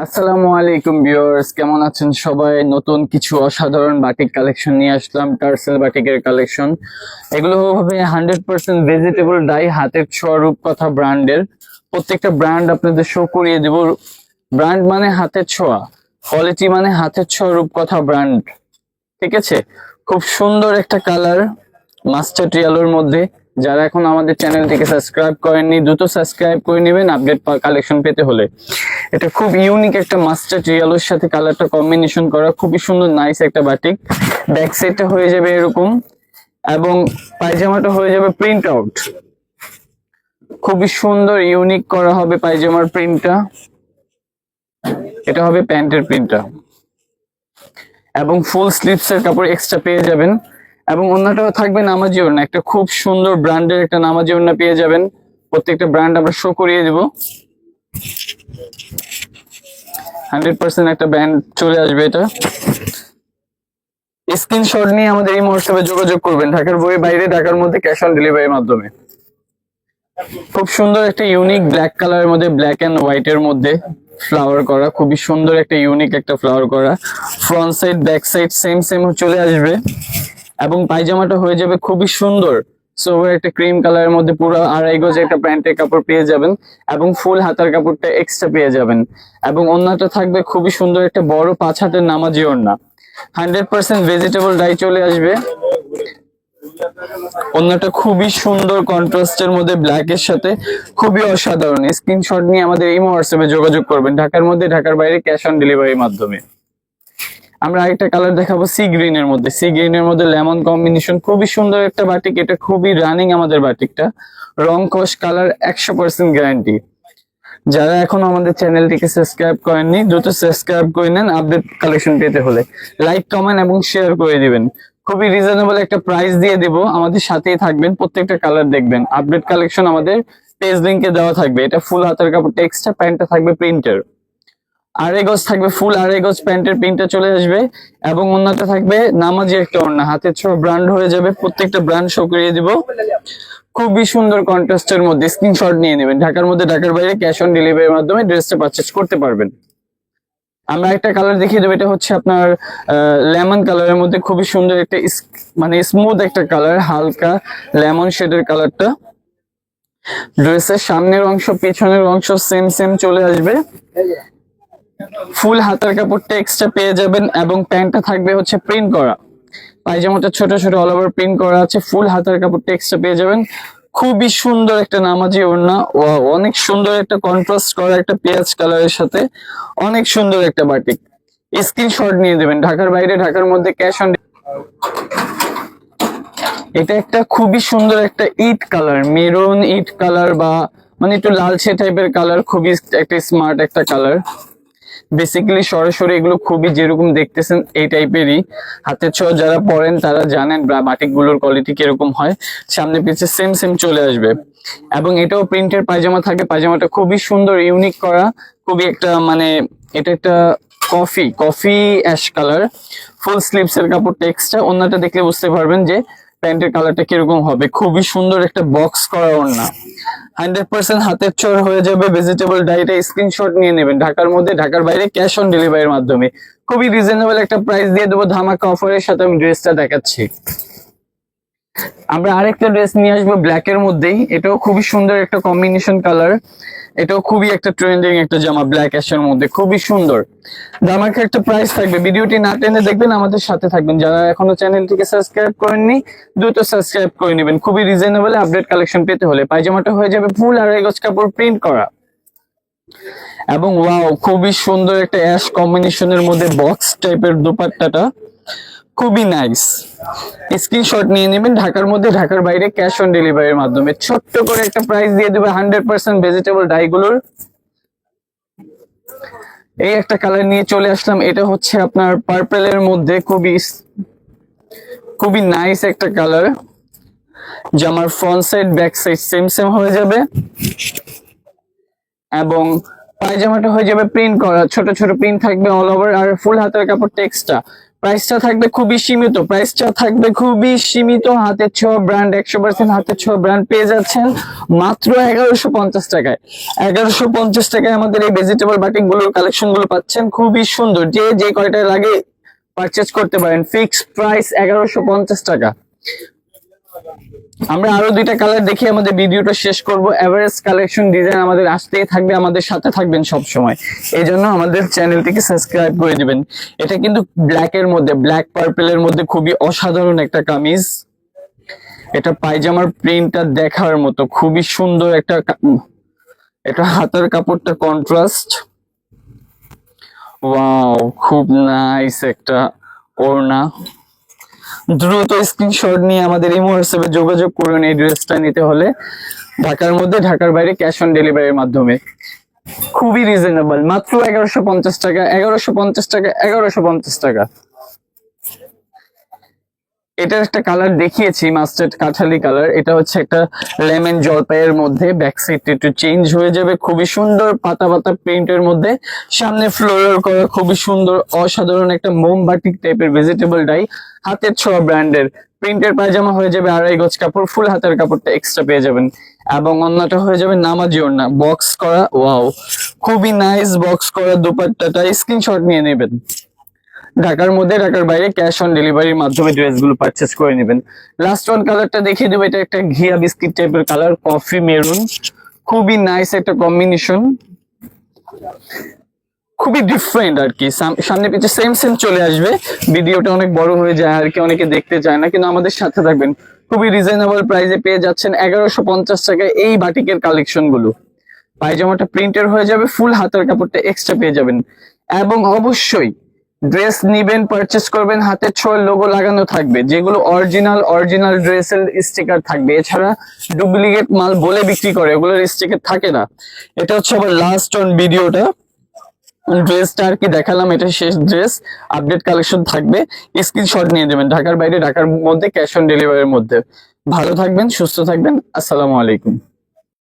আসসালামু আলাইকুম ভিউয়ার্স, কেমন আছেন সবাই? নতুন কিছু অসাধারণ বাটিক কালেকশন নিয়ে আসলাম, টার্সেল বাটিকের কালেকশন। এগুলো হবে 100% ভেজিটেবল ডাই, হাতের ছোঁয়া রূপকথা ব্র্যান্ডের। প্রত্যেকটা ব্র্যান্ড আপনাদের শো করিয়ে দেব। ব্র্যান্ড মানে হাতের ছোঁয়া, কোয়ালিটি মানে হাতের ছোঁয়া রূপকথা ব্র্যান্ড। ঠিক আছে, খুব সুন্দর একটা কালার মাস্টার্ড ইয়েলোর মধ্যে। যারা এখন আমাদের চ্যানেলটিকে সাবস্ক্রাইব করেননি, দ্রুত সাবস্ক্রাইব করে নেবেন আপডেট কালেকশন পেতে হলে। এটা খুব ইউনিক একটা মাস্টার্ড ইয়েলোর সাথে কালারটা কম্বিনেশন করা, খুবই সুন্দর নাইস একটা বাটিক। ব্যাক সাইডটা হয়ে যাবে এরকম, এবং পায়জামাটা হয়ে যাবে প্রিন্ট আউট। খুবই সুন্দর ইউনিক করা হবে পায়জামার প্রিন্টটা। এটা হবে প্যান্টের প্রিন্টটা, এবং ফুল স্লিভস এর কাপড় এক্সট্রা পেয়ে যাবেন। এবং অন্যটাও থাকবে নামাজি ওড়না, একটা খুব সুন্দর ব্র্যান্ডের একটা নামাজি ওড়না পেয়ে যাবেন। প্রত্যেকটা ব্র্যান্ড আমরা শো করিয়ে দিব। 100% একটা ব্র্যান্ড চলে আসবে। এটা স্ক্রিনশট নিয়ে আমাদের এই হোয়াটসঅ্যাপে যোগাযোগ করবেন। ঢাকার বাইরে, ঢাকার মধ্যে ক্যাশ অন ডেলিভারির মাধ্যমে। খুব সুন্দর একটা ইউনিক ব্ল্যাক কালারের মধ্যে, ব্ল্যাক এন্ড হোয়াইট এর মধ্যে ফ্লাওয়ার করা, খুবই সুন্দর একটা ইউনিক একটা ফ্লাওয়ার করা। Front side back side same same চলে আসবে, এবং পায়জামাটা হয়ে যাবে খুবই সুন্দর সোভার একটা ক্রিম কালারের মধ্যে। পুরো 2.5 গজ একটা প্যান্টের কাপড় পেয়ে যাবেন, এবং ফুল হাতার কাপড়টা এক্সট্রা পেয়ে যাবেন। এবং ওড়নাটা থাকবে খুবই সুন্দর একটা বড় 5 হাতের নামাজি ওড়না। 100% ভেজিটেবল ডাই চলে আসবে। ওড়নাটা খুবই সুন্দর কন্ট্রাস্টের মধ্যে ব্ল্যাক এর সাথে, খুবই অসাধারণ। স্ক্রিনশট নিয়ে আমাদের এই হোয়াটসঅ্যাপে যোগাযোগ করবেন। ঢাকার মধ্যে, ঢাকার বাইরে ক্যাশ অন ডেলিভারির মাধ্যমে। আমরা আরেকটা কালার দেখাবো সি গ্রিন এর মধ্যে। সি গ্রিন এর মধ্যে লেমন কম্বিনেশন, খুবই সুন্দর একটা বাটিক। এটা খুবই রানিং আমাদের বাটিকটা। রং কস কালার 100% গ্যারান্টি। যারা এখন আমাদের চ্যানেলটিকে সাবস্ক্রাইব করেননি, দ্রুত সাবস্ক্রাইব করে নেন আপডেট কালেকশন পেতে হলে। লাইক, কমেন্ট এবং শেয়ার করে দিবেন। খুবই রিজনেবল একটা প্রাইস দিয়ে দেব, আমাদের সাথেই থাকবেন। প্রত্যেকটা কালার দেখবেন। আপডেট কালেকশন আমাদের পেজ লিংকে দেওয়া থাকবে। এটা ফুল হাতের কাপড়টা এক্সট্রা, প্যান্টটা থাকবে প্রিন্টের। 2.5 গজ থাকবে, ফুল 2.5 গজ প্যান্টের প্রিন্টটা চলে আসবে, এবং ওড়নাটা থাকবে নামাজি একটা ওড়না, হাতের ছোঁয়া ব্র্যান্ড হয়ে যাবে। প্রত্যেকটা ব্র্যান্ড শো করিয়ে দিব। খুবই সুন্দর কন্ট্রাস্টের মধ্যে। স্ক্রিনশট নিয়ে নেবেন। ঢাকার মধ্যে, ঢাকার বাইরে ক্যাশ অন ডেলিভারির মাধ্যমে ড্রেসটা পারচেজ করতে পারবেন। আমরা একটা কালার দেখিয়ে দেবো। এটা হচ্ছে আপনার লেমন কালারের মধ্যে, খুবই সুন্দর একটা মানে স্মুথ একটা কালার, হালকা লেমন শেডের কালারটা। ড্রেসের সামনের অংশ পিছনের অংশ সেম সেম চলে আসবে। ফুল হাতার কাপড়টা এক্সট্রা পেয়ে যাবেন, এবং প্যান্টটা থাকবে হচ্ছে প্রিন্ট করা। পায়জামাটা ছোট ছোট অল ওভার প্রিন্ট করা আছে। ফুল হাতার কাপড়টা এক্সট্রা পেয়ে যাবেন। খুবই সুন্দর একটা নামাজি ওড়না, অনেক সুন্দর একটা কন্ট্রাস্ট করা একটা পেঁয়াজ কালারের সাথে, অনেক সুন্দর একটা বাটিক। স্ক্রিনশট নিয়ে দেবেন। ঢাকার বাইরে, ঢাকার মধ্যে ক্যাশ অন। এটা একটা খুবই সুন্দর একটা ইট কালার, মেরুন ইট কালার, বা মানে একটু লালচে টাইপের কালার। খুবই একটা স্মার্ট একটা কালার। বেসিক্যালি সরাসরি এগুলো খুবই যেরকম দেখতেছেন এই টাইপেরই। হাতের ছোঁয়া যারা পরেন তারা জানেন বাটিক গুলোর কোয়ালিটি কিরকম হয়। সামনে পিছে সেম সেম চলে আসবে, এবং এটাও প্রিন্টের পায়জামা থাকে। পায়জামাটা খুবই সুন্দর ইউনিক করা, খুবই একটা মানে এটা একটা কফি অ্যাশ কালার। ফুল স্লিভস এর কাপড়টা এক্সট্রা। ওড়নাটা দেখলে বুঝতে পারবেন যে প্যান্টের কালারটা কিরকম হবে। খুবই সুন্দর একটা বক্স করা ওড়না। 100% হাতের ছোঁয়া হয়ে যাবে ভেজিটেবল ডাইটা। স্ক্রিনশট নিয়ে নেবেন। ঢাকার মধ্যে, ঢাকার বাইরে ক্যাশ অন ডেলিভারির মাধ্যমে। খুবই রিজনেবল একটা প্রাইস দিয়ে দেবো ধামাকা অফারের সাথে। আমি ড্রেসটা দেখাচ্ছি। আমরা আরেকটা ড্রেস নিয়ে আসবো ব্ল্যাক এর মধ্যেই। এটাও খুবই সুন্দর একটা কম্বিনেশন কালার। এটাও খুবই একটা ট্রেন্ডিং একটা জামা, ব্ল্যাক অ্যাশের মধ্যে, খুবই সুন্দর। ধামাকা একটা প্রাইস থাকবে। ভিডিওটি না টেনে দেখবেন, আমাদের সাথে থাকবেন। যারা এখনো চ্যানেলটিকে সাবস্ক্রাইব করেননি, দ্রুত সাবস্ক্রাইব করে নেবেন। খুবই রিজনেবল আপডেট কালেকশন পেতে হলে। পায়জামাটা হয়ে যাবে ফুল 2.5 গজ কাপড় প্রিন্ট করা, এবং ওয়াও খুবই সুন্দর একটা অ্যাশ কম্বিনেশনের মধ্যে বক্স টাইপের দোপাট্টাটা, খুবই নাইস। স্ক্রিনশট নিয়ে নেবেন। ঢাকার মধ্যে, ঢাকার বাইরে ক্যাশ অন ডেলিভারির মাধ্যমে। ছোট্ট করে একটা প্রাইস দিয়ে দেবে 100% ভেজিটেবল ডাইগুলোর। এই একটা কালার নিয়ে চলে আসলাম। এটা হচ্ছে আপনার পার্পল এর মধ্যে, খুবই নাইস একটা কালার। জামার front side back side same same হয়ে যাবে, এবং পায়জামাটা হয়ে যাবে প্রিন্ট করা। ছোট ছোট প্রিন্ট থাকবে অল ওভার, আর ফুল হাতের কাপড় এক্সট্রা। প্রাইসটা থাকবে খুবই সীমিত, হাতের ছোঁয়া ব্র্যান্ড, 100% হাতের ছোঁয়া ব্র্যান্ড পেয়ে যাচ্ছেন মাত্র 1150 টাকায়। 1150 টাকায় আমাদের এই ভেজিটেবল বাটিক গুলোর কালেকশন গুলো পাচ্ছেন, খুবই সুন্দর। যে কয়টা লাগে পারচেজ করতে পারেন, ফিক্সড প্রাইস 1150 টাকা। আমরা আরো দুইটা কালার দেখে আমাদের ভিডিওটা শেষ করব। এভারেজ কালেকশন ডিজাইন আমাদের আসতেই থাকবে, আমাদের সাথে থাকবেন সব সময়। এই জন্য আমাদের চ্যানেলটিকে সাবস্ক্রাইব করে দিবেন। এটা কিন্তু ব্ল্যাক এর মধ্যে, ব্ল্যাক পার্পেলের মধ্যে খুবই অসাধারণ একটা কামিজ। এটা পায়জামার প্রিন্টটা দেখার মতো, খুবই সুন্দর একটা এটা হাতের কাপড়টা কন্ট্রাস্ট, ওয়াও খুব নাইস একটা ওড়না। দ্রুত স্ক্রিনশট নিয়ে আমাদের এই হোয়াটসঅ্যাপে যোগাযোগ করুন এই ড্রেসটা নিতে হলে। ঢাকার মধ্যে, ঢাকার বাইরে ক্যাশ অন ডেলিভারির মাধ্যমে। খুবই রিজনেবল, মাত্র 1150 টাকা, 1150 টাকা, 1150 টাকা। এটার একটা কালার দেখিয়েছি, মাস্টার্ড কাঠালি কালার। এটা হচ্ছে একটা লেমন জলপাইয়ের মধ্যে, ব্যাক সাইড একটু চেঞ্জ হয়ে যাবে, খুবই সুন্দর পাতা পাতা প্রিন্টের মধ্যে, সামনে ফ্লোরাল করা, খুবই সুন্দর অসাধারণ একটা মোমবাটিক টাইপের ভেজিটেবল ডাই, হাতের ছোঁয়া ব্র্যান্ডের প্রিন্টের পায়জামা হয়ে যাবে 2.5 গজ কাপড়, ফুল হাতের কাপড়টা এক্সট্রা পেয়ে যাবেন, এবং অন্যটা হয়ে যাবে নামাজি ওড়না, বক্স করা, ওয়াও খুবই নাইস বক্স করা দুপাট্টাটা। স্ক্রিনশট নিয়ে নেবেন। ঢাকার মধ্যে, ঢাকার বাইরে ক্যাশ অন ডেলিভারির মাধ্যমে ড্রেসগুলো পারচেজ করে নেবেন। লাস্ট ওয়ান কালারটা দেখিয়ে দেবো। এটা একটা ঘিয়া বিস্কিট টাইপের কালার, কফি মেরুন, খুবই নাইস একটা কম্বিনেশন, খুবই ডিফারেন্ট আর কি। সামনে পিছে সেম চলে আসবে, ভিডিওটা অনেক বড় হয়ে যায় আর কি, অনেকে দেখতে চায় না, কিন্তু আমাদের সাথে থাকবেন। খুবই রিজনেবল প্রাইসে পেয়ে যাচ্ছেন 1150 টাকায় এই বাটিকের কালেকশন গুলো। পায়জামাটা প্রিন্টের হয়ে যাবে, ফুল হাতের কাপড়টা এক্সট্রা পেয়ে যাবেন, এবং অবশ্যই ড্রেস নিবেন, পারচেস করবেন, হাতের ছোঁয়ার লোগো লাগানো থাকবে, যেগুলো অরিজিনাল ড্রেসের স্টিকার থাকবে। এছাড়া ডুপ্লিকেট মাল বলে বিক্রি করে, ওগুলোর স্টিকার থাকে না। এটা হচ্ছে আবার লাস্ট অন ভিডিওটা, ড্রেসটা আর কি দেখালাম, এটা শেষ ড্রেস। আপডেট কালেকশন থাকবে, স্ক্রিনশট নিয়ে নেবেন। ঢাকার বাইরে, ঢাকার মধ্যে ক্যাশ অন ডেলিভারির মধ্যে। ভালো থাকবেন, সুস্থ থাকবেন, আসসালামু আলাইকুম।